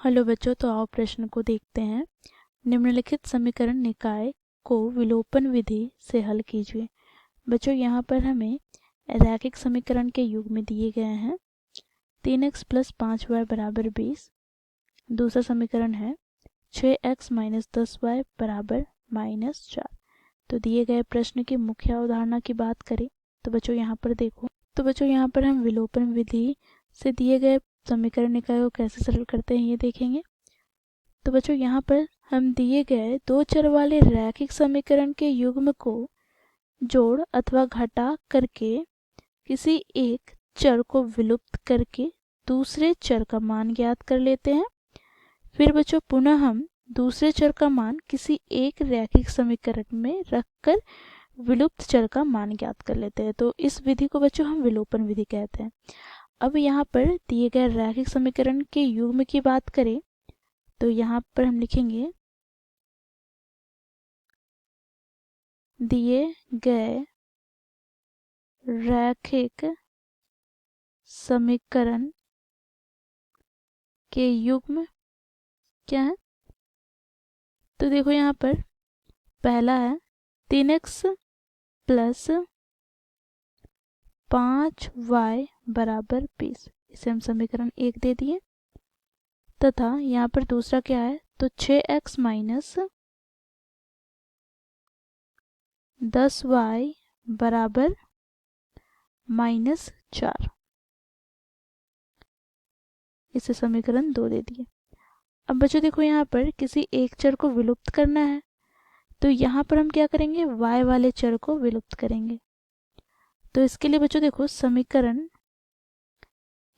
Hello बच्चों, तो आओ प्रश्न को देखते हैं। निम्नलिखित समीकरण निकाय को विलोपन विधि से हल कीजिए। बच्चों यहाँ पर हमें रैखिक समीकरण के युग्म दिए गए हैं 3x + 5y = 20। दूसरा समीकरण है 6x - 10y = -4। तो दिए गए प्रश्न की मुख्य अवधारणा की बात करें तो बच्चों यहाँ पर देखो, तो बच्चों यहाँ पर हम विलोपन विधि से दिए गए समीकरण निकाय को कैसे सरल करते हैं ये देखेंगे। तो बच्चों यहाँ पर हम दिए गए दो चर वाले रैखिक समीकरण के युग्म को जोड़ अथवा घटा करके किसी एक चर को विलुप्त करके दूसरे चर का मान ज्ञात कर लेते हैं। फिर बच्चों पुनः हम दूसरे चर का मान किसी एक रैखिक समीकरण में रखकर विलुप्त चर का मान ज्ञात कर लेते हैं। तो इस विधि को बच्चों हम विलोपन विधि कहते हैं। अब यहाँ पर दिए गए रैखिक समीकरण के युग्म की बात करें तो यहाँ पर हम लिखेंगे दिए गए रैखिक समीकरण के युग्म क्या है। तो देखो यहाँ पर पहला है 3x + 5y = 20। इसे हम समीकरण 1 दे दिए। तथा यहाँ पर दूसरा क्या है तो 6x - 10y = -4। इसे समीकरण 2 दे दिए। अब बच्चों देखो यहाँ पर किसी एक चर को विलुप्त करना है तो यहाँ पर हम क्या करेंगे y वाले चर को विलुप्त करेंगे। तो इसके लिए बच्चों देखो समीकरण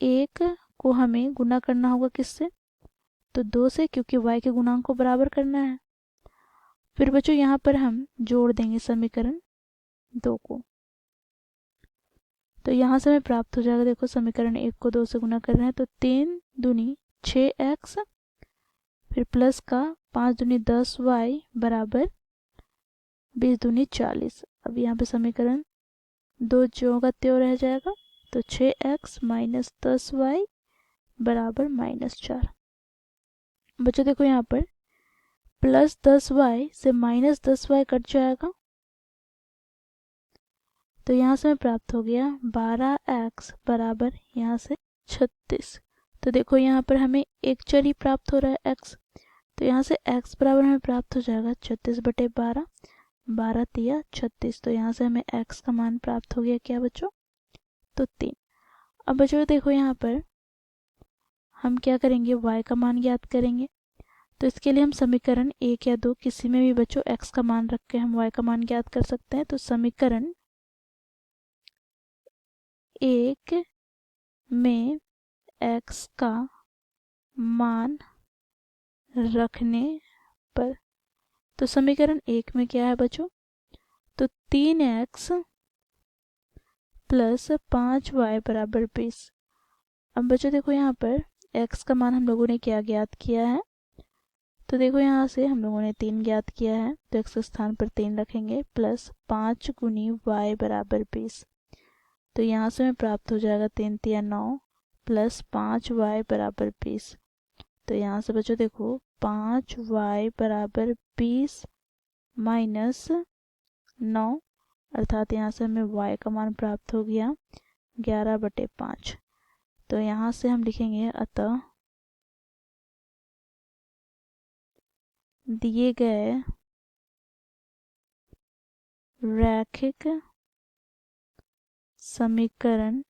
1 को हमें गुना करना होगा किससे तो 2 से, क्योंकि y के गुणांक को बराबर करना है। फिर बच्चों यहाँ पर हम जोड़ देंगे समीकरण 2 को। तो यहाँ से हमें प्राप्त हो जाएगा, देखो समीकरण 1 को 2 से गुना कर रहे हैं तो 3 दूनी 6x, फिर प्लस का 5 दूनी 10y = 20 दूनी 40। अब यहाँ पे समीकरण 2 ज्यों का त्यों रह जाएगा तो 6x - 10y = -4। बच्चों देखो यहाँ पर +10y से -10y कट जाएगा तो यहाँ से हमें प्राप्त हो गया 12x = यहाँ से 36। तो देखो यहाँ पर हमें एक चर ही प्राप्त हो रहा है x, तो यहाँ से x बराबर हमें प्राप्त हो जाएगा 36/12। 12 तिया 36। तो यहाँ से हमें x का मान प्राप्त हो गया क्या बच्चों तो 3। अब बच्चों देखो यहाँ पर हम क्या करेंगे y का मान ज्ञात करेंगे। तो इसके लिए हम समीकरण 1 या 2 किसी में भी बच्चों x का मान रख के हम y का मान ज्ञात कर सकते हैं। तो समीकरण 1 में x का मान रखने पर, तो समीकरण 1 में क्या है बच्चों तो 3x + 5y = 20। अब बच्चों देखो यहाँ पर x का मान हम लोगों ने क्या ज्ञात किया है तो देखो यहाँ से हम लोगों ने 3 ज्ञात किया है तो x के स्थान पर 3 रखेंगे प्लस 5 × y = 20। तो यहाँ से हमें प्राप्त हो जाएगा 3 तिया 9 प्लस 5y = 20। तो यहाँ से बच्चों देखो 5y = 20 - 9, अर्थात यहाँ से हमें y का मान प्राप्त हो गया 11/5। तो यहाँ से हम लिखेंगे अतः दिए गए रैखिक समीकरण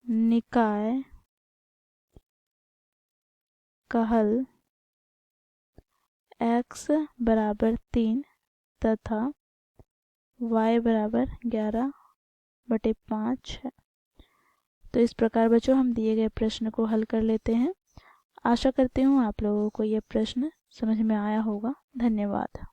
निकाय का हल x = 3 तथा y = 11/5 है। तो इस प्रकार बच्चों हम दिए गए प्रश्न को हल कर लेते हैं। आशा करती हूँ आप लोगों को यह प्रश्न समझ में आया होगा। धन्यवाद।